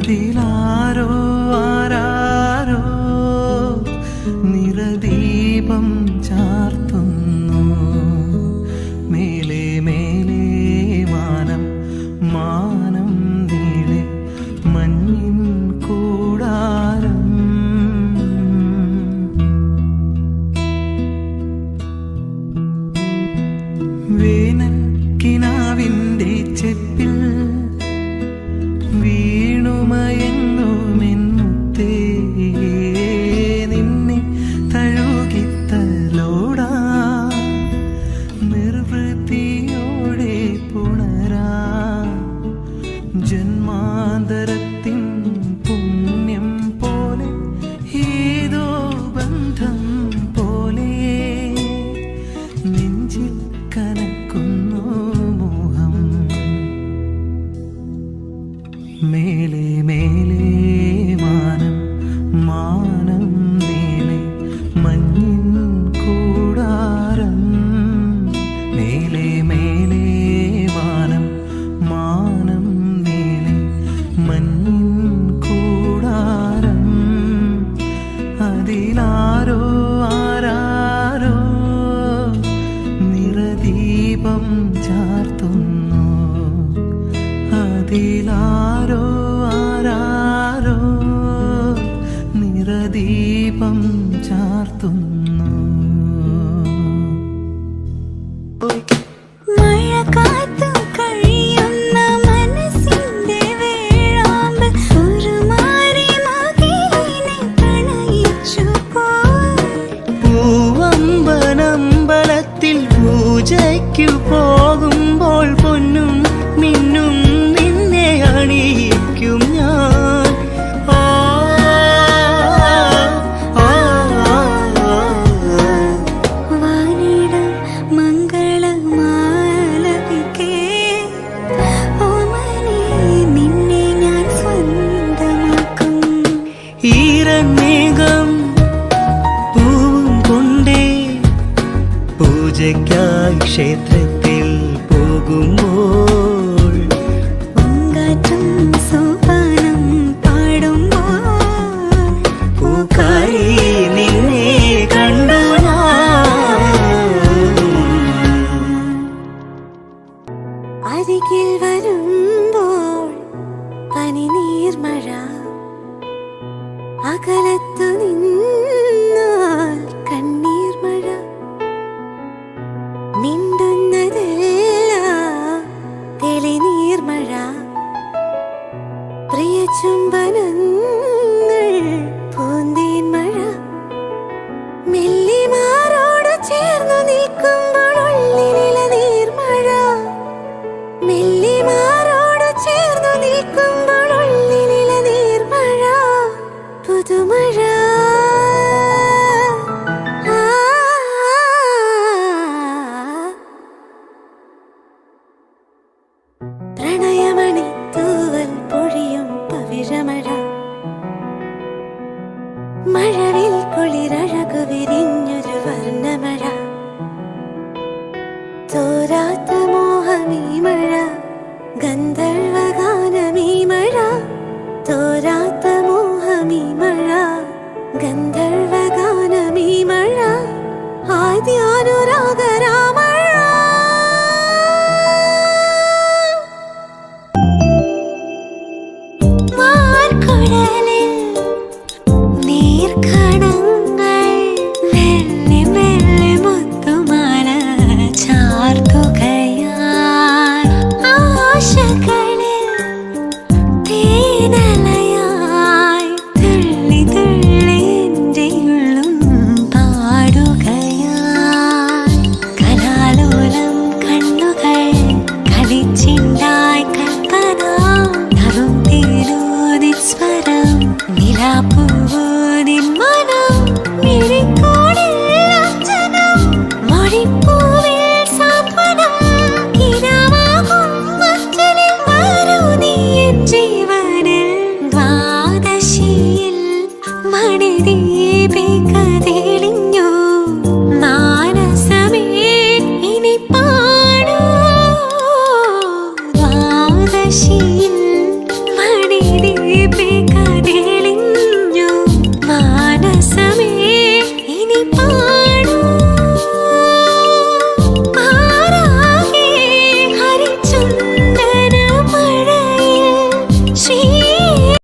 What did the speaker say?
അതിലാരോ ആരാരോ നിറദീപം ചാർത്തുന്നു. മേലെ മേലെ മാനം മാനം നീളെ മഞ്ഞിൻ കൂടാരം. വേനൽ കിനാവിൻ്റെ ചെപ്പിൽ വീണുമയങ്ങുമെന്നുത്തേ നിന്നെ തഴുകിത്തലോടാ നിർവൃത്തിയോടെ പുണരാ. ജന്മാന്തരത്തിൻ പുണ്യം പോലെ ഏതോ ബന്ധം പോലെ നെഞ്ചിൽ കനക്കുന്നു മോഹം. മേലെ മേലെ മാനം മാനം നീളെ മഞ്ഞിൻ കൂടാരം. മേലെ മേലെ മാനം മാനം നീളെ മഞ്ഞിൻ കൂടാരം. അതിലാരോ ആരാരോ നിറദീപം ചാർത്തുന്നു. അതിലാരോ ആരാരോ നിറദീപം ചാർത്തുന്നു. മഴക്കാത്തു കഴിയുന്ന മനസ്സിന്റെ വേഴാമ്പ് ഉരുമാറി മകിലിനെ പ്രണയിച്ചു പോയി. പൂവമ്പനമ്പലത്തിൽ പൂജയ്ക്കു പോകുമ്പോൾ പൊന്നും മിന്നും നിന്നെ അണിയിക്കും ഞാൻ. വാനിടം മംഗളമാലപിക്കേ ഓമനേ നിന്നെ ഞാൻ സ്വന്തമാക്കും. ഈരമേഘം പൂവും കൊണ്ടേ പൂജയ്ക്കായി ക്ഷേത്രത്തിൽ പോകുമ്പോൾ പൂങ്കാറ്റും സോപാനം പാടുമ്പോൾ പൂക്കാരി നിന്നെ കണ്ടു അരികിൽ വരുമ്പോൾ പനിനീർമഴ അകലത്തു നിന്നാൽ കണ്ണീർ മഴ. മിണ്ടുന്നതെല്ലാം തെളിനീർമഴ പ്രിയ ചുംബനങ്ങൾ പൂന്തേൻ മഴ. മെല്ലിമാരോട് ചേർന്നു നിൽക്കുമ്പോൾ ഉള്ളിനില നീർമഴ. മെല്ലിമാരോട് ചേർന്നു നിൽക്കുമ്പോൾ ഉള്ളിനില നീർമഴ പുതുമഴ. പ്രണയമണി തൂവൽ പൊഴിയും പവിഴമഴ. മഴവിൽ കുളിരഴകു വിരിഞ്ഞൊരു വർണ്ണമഴ. തോരാത്ത മോഹമീ മഴ ഗന്ധർവഗാനമീ മഴ. തോരാത്ത മോഹമീ മഴ ഗന്ധർവഗാനമീ മഴ. ആദ്യാനുരാഗരാമഴ. വാർക്കുഴലിൽ നീർക്കണങ്ങൾ വെള്ളി വെള്ളി മുത്തുമാല ചാർത്തുകയാൽ. ആശകളിൽ തേനലയായി തുള്ളി തുള്ളി എൻ്റെ ഉള്ളും പാടുകയാൽ. കലാലോലം കണ്ണുകൾ കളിച്ചിണ്ടായി കൽപ്പന നറും തേരൂതി സ്വരം നിലാപ്പു